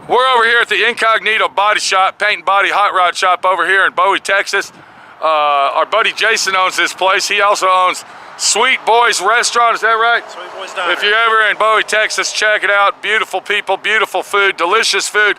We're over here at the Incognito Body Shop, paint and body hot rod shop over here in Bowie, Texas. Our buddy Jason owns this place. He also owns Sweet Boys Restaurant, is that right? Sweet Boys Diner. If you're ever in Bowie, Texas, check it out. Beautiful people, beautiful food, delicious food.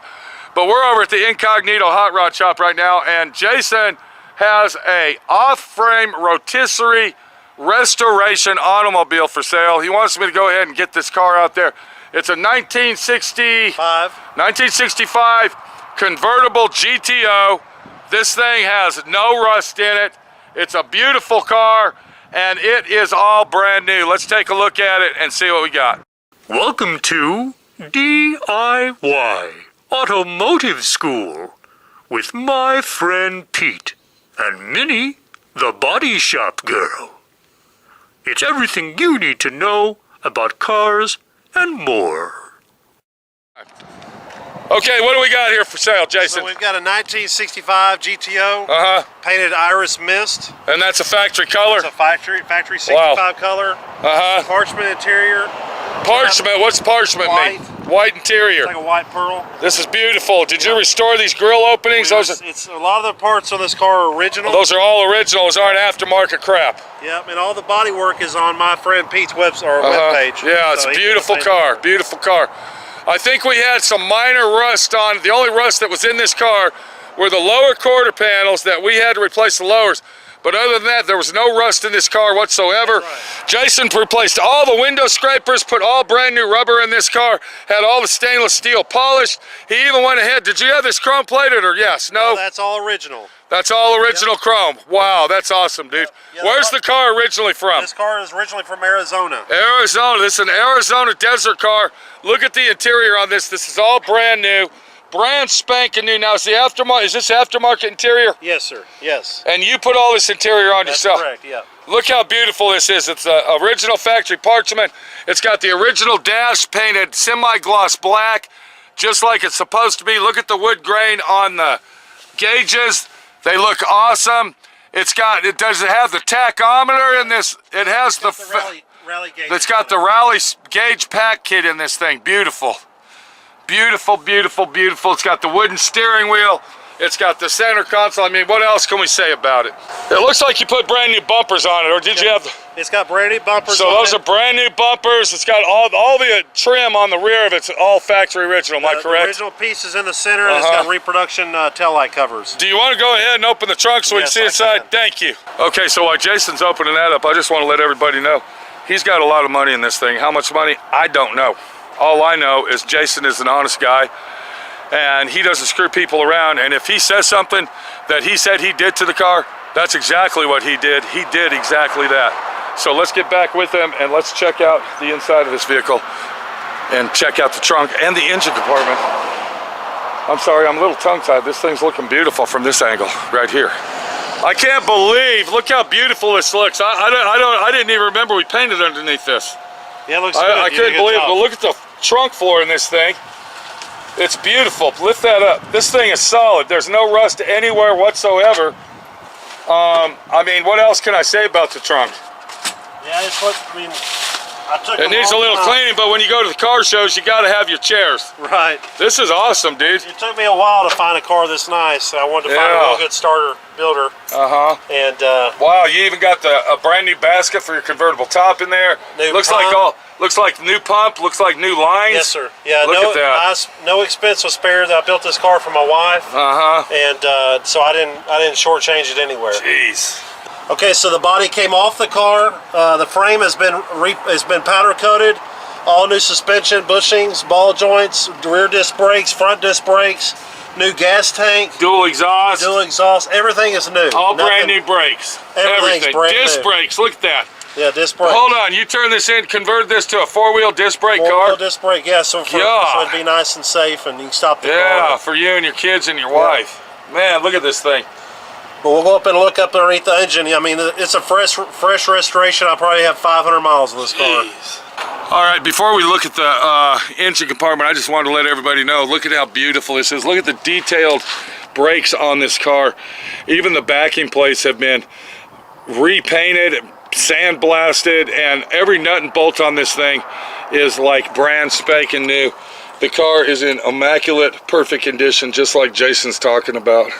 But we're over at the Incognito hot rod shop right now, and Jason has a off-frame rotisserie restoration automobile for sale. He wants me to go ahead and get this car out there. It's a 1965 convertible GTO. This thing has no rust in it. It's a beautiful car, and it is all brand new. Let's take a look at it and see what we got. Welcome to D.I.Y. Automotive School with my friend Pete and Minnie, the body shop girl. It's everything you need to know about cars and more. Okay, what do we got here for sale, Jason? So we've got a 1965 GTO, painted iris mist. And that's a factory color? It's a factory 65 color. Parchment interior. Parchment, what's parchment mean? White interior. It's like a white pearl. This is beautiful. Did you restore these grill openings? It's a lot of the parts on this car are original. Those are all original. Those aren't aftermarket crap. Yep, and all the body work is on my friend Pete's webpage. Yeah, it's a beautiful car. Beautiful car. I think we had some minor rust on. The only rust that was in this car were the lower quarter panels that we had to replace the lowers. But other than that, there was no rust in this car whatsoever. Right. Jason replaced all the window scrapers, put all brand new rubber in this car, had all the stainless steel polished. He even went ahead. Did you have this chrome plated or yes? No? That's all original. That's all original chrome. Wow, that's awesome, dude. Where's the car originally from? This car is originally from Arizona. Arizona. This is an Arizona desert car. Look at the interior on this. This is all brand new. Brand spanking new. Now, is this aftermarket interior? Yes, sir. Yes. And you put all this interior on yourself? That's correct, yeah. Look how beautiful this is. It's the original factory parchment. It's got the original dash painted semi-gloss black, just like it's supposed to be. Look at the wood grain on the gauges. They look awesome. Does it have the tachometer in this? It has the rally gauge. It's got the rally gauge pack kit in this thing. Beautiful. Beautiful, beautiful, beautiful. It's got the wooden steering wheel. It's got the center console. I mean, what else can we say about it? It looks like you put brand new bumpers on it, or did you have? It's got brand new bumpers. So those are brand new bumpers. It's got all the trim on the rear of it. It's all factory original. Am I correct? The original pieces in the center, and it's got reproduction taillight covers. Do you want to go ahead and open the trunk so we can see inside? Thank you. Okay, so while Jason's opening that up, I just want to let everybody know he's got a lot of money in this thing. How much money? I don't know. All I know is Jason is an honest guy, and he doesn't screw people around. And if he says something that he said he did to the car, that's exactly what he did. He did exactly that. So let's get back with him and let's check out the inside of this vehicle and check out the trunk and the engine compartment. I'm sorry, I'm a little tongue-tied. This thing's looking beautiful from this angle right here. I can't believe, look how beautiful this looks. I didn't even remember we painted underneath this. Yeah, it looks good. I couldn't believe it, but look at the trunk floor in this thing. It's beautiful. Lift that up. This thing is solid. There's no rust anywhere whatsoever. I mean, what else can I say about the trunk? Yeah, it needs a little cleaning, but when you go to the car shows, you got to have your chairs. Right. This is awesome, dude. It took me a while to find a car this nice. I wanted to find a real good starter builder. And wow, you even got a brand new basket for your convertible top in there. Looks like new pump. Looks like new lines. Yes, sir. Yeah. Look at that. No expense was spared. I built this car for my wife. And so I didn't shortchange it anywhere. Jeez. Okay, so the body came off the car. The frame has been powder coated. All new suspension, bushings, ball joints, rear disc brakes, front disc brakes, new gas tank, dual exhaust. Everything is new. All brand new brakes. Everything's brand new. Disc brakes. Look at that. Yeah, disc brake. Hold on, you turn this in, convert this to a four-wheel disc brake car. Four-wheel disc brake, yeah. So it'd be nice and safe, and you can stop the car. Yeah, for you and your kids and your wife. Man, look at this thing. But we'll go up and look up underneath the engine. I mean, it's a fresh restoration. I probably have 500 miles on this car. All right, before we look at the engine compartment, I just wanted to let everybody know, look at how beautiful this is. Look at the detailed brakes on this car. Even the backing plates have been repainted, sandblasted, and every nut and bolt on this thing is like brand spanking new. The car is in immaculate, perfect condition, just like Jason's talking about.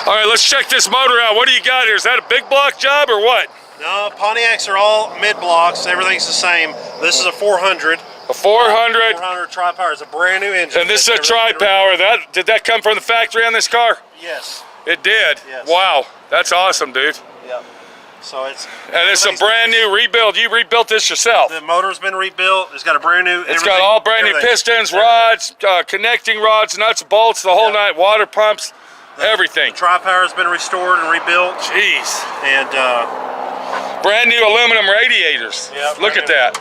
All right, let's check this motor out. What do you got here? Is that a big block job or what? No, Pontiacs are all mid-blocks. Everything's the same. This is a 400. A 400. 400 tri-power. It's a brand new engine. And this is a tri-power. Did that come from the factory on this car? Yes. It did? Yes. Wow, that's awesome, dude. Yep. So it's... And it's a brand new rebuild. You rebuilt this yourself. The motor's been rebuilt. It's got a brand new... It's got all brand new pistons, rods, connecting rods, nuts, bolts, the whole night, water pumps, everything. The tri-power's been restored and rebuilt. Jeez. And... brand new aluminum radiators. Yep, look at that.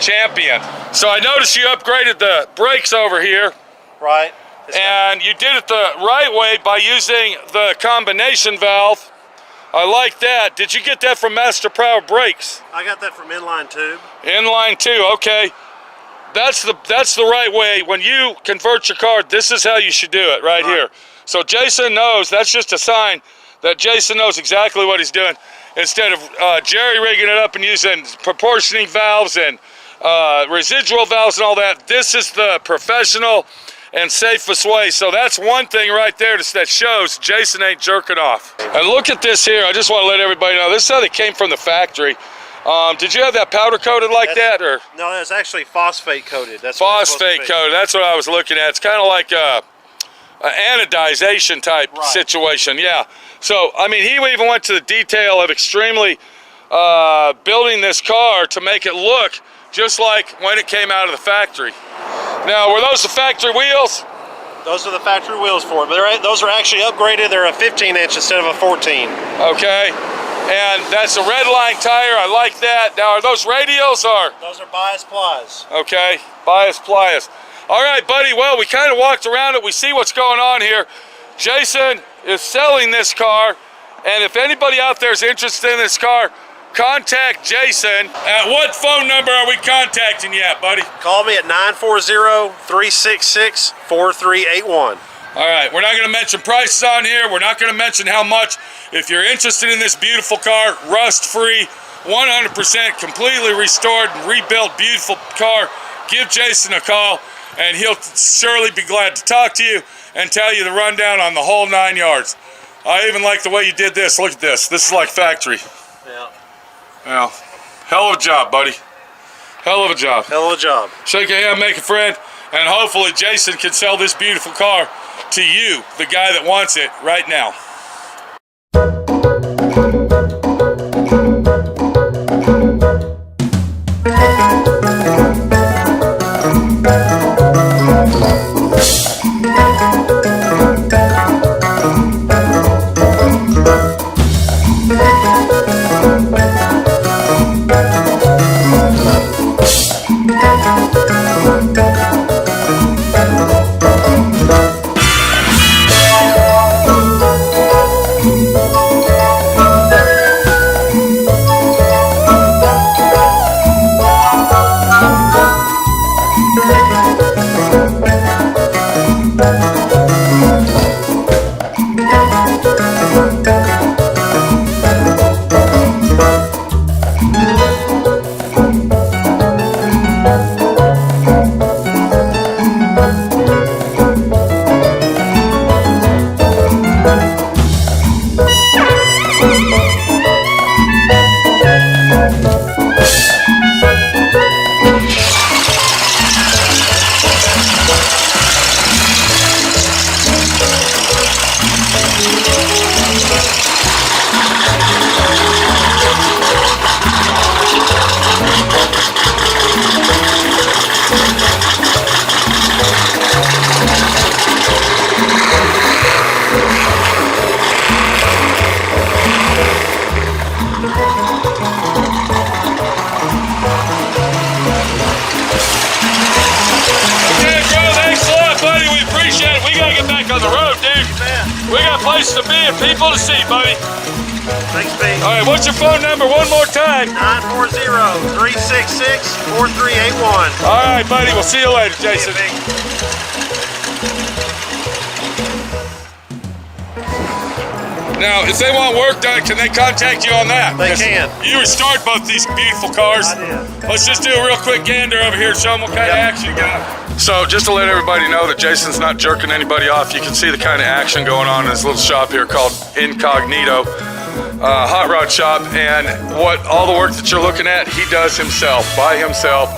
Champion. So I noticed you upgraded the brakes over here. Right. And you did it the right way by using the combination valve. I like that. Did you get that from Master Power Brakes? I got that from Inline Tube. Inline too, okay. That's the right way. When you convert your car, this is how you should do it right here. So Jason knows, that's just a sign that Jason knows exactly what he's doing. Instead of jerry-rigging it up and using proportioning valves and residual valves and all that, this is the professional and safest way. So that's one thing right there that shows Jason ain't jerking off. And look at this here. I just want to let everybody know, this is how they came from the factory. Did you have that powder coated like that? Or no, that's actually phosphate coated. That's phosphate coated. That's what I was looking at. It's kind of like an anodization type situation. Yeah. So, I mean, he even went to the detail of extremely building this car to make it look just like when it came out of the factory. Now, were those the factory wheels? Those are the factory wheels for it, but those are actually upgraded. They're a 15-inch instead of a 14. Okay. And that's a red line tire. I like that. Now, are those radials or? Those are bias plies. Okay, bias pliers. All right, buddy. Well, we kind of walked around it. We see what's going on here. Jason is selling this car, and if anybody out there is interested in this car, contact Jason. At what phone number are we contacting you at, buddy? Call me at 940-366-4381. All right, we're not going to mention prices on here. We're not going to mention how much. If you're interested in this beautiful car, rust-free, 100% completely restored and rebuilt, beautiful car, give Jason a call, and he'll surely be glad to talk to you and tell you the rundown on the whole 9 yards. I even like the way you did this. Look at this. This is like factory. Yeah. Well, hell of a job, buddy. Hell of a job. Hell of a job. Shake a hand, make a friend, and hopefully Jason can sell this beautiful car to you, the guy that wants it right now. To be and people to see, buddy. Thanks, Pete. All right, what's your phone number one more time? 940-366-4381. All right, buddy. We'll see you later, Jason. Now, if they want work done, can they contact you on that? They can. You restored both these beautiful cars. I did. Let's just do a real quick gander over here, show them what kind of action you got. So, just to let everybody know that Jason's not jerking anybody off, you can see the kind of action going on in his little shop here called Incognito Hot Rod Shop. And all the work that you're looking at, he does himself, by himself,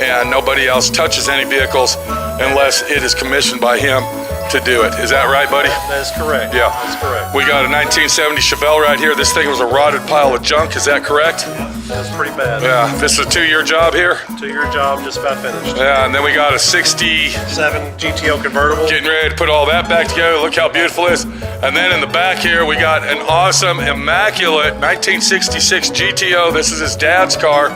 and nobody else touches any vehicles unless it is commissioned by him to do it. Is that right, buddy? That is correct. Yeah. That's correct. We got a 1970 Chevelle right here. This thing was a rotted pile of junk. Is that correct? That's pretty bad. Yeah. This is a 2-year job here. 2-year job, just about finished. Yeah, and then we got a 67 GTO convertible. getting ready to put all that back together. Look how beautiful it is. And then in the back here, we got an awesome, immaculate 1966 GTO. This is his dad's car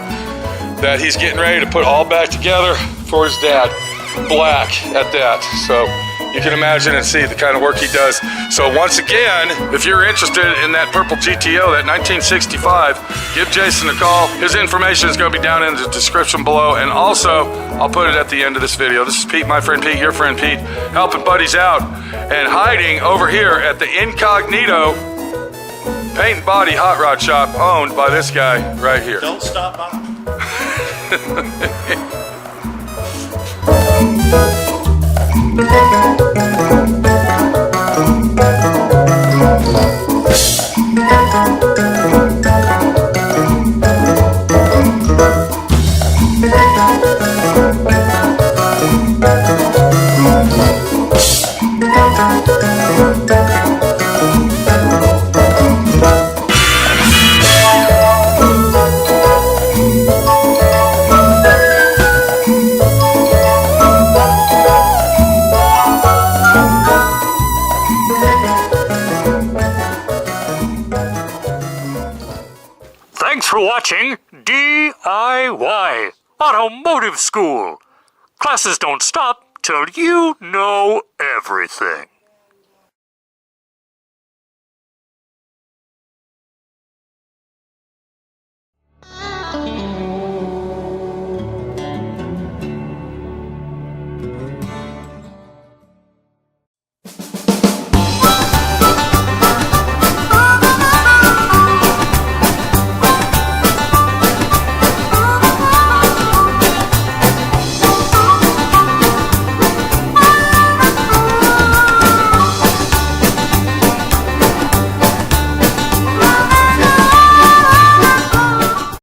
that he's getting ready to put all back together for his dad. Black at that. So you can imagine and see the kind of work he does. So once again, if you're interested in that purple GTO, that 1965, give Jason a call. His information is going to be down in the description below. And also, I'll put it at the end of this video. This is Pete, my friend Pete, your friend Pete, helping buddies out and hiding over here at the Incognito Paint and Body Hot Rod Shop owned by this guy right here. Don't stop by. Thanks for watching D.I.Y. Automotive School. Classes don't stop till you know everything.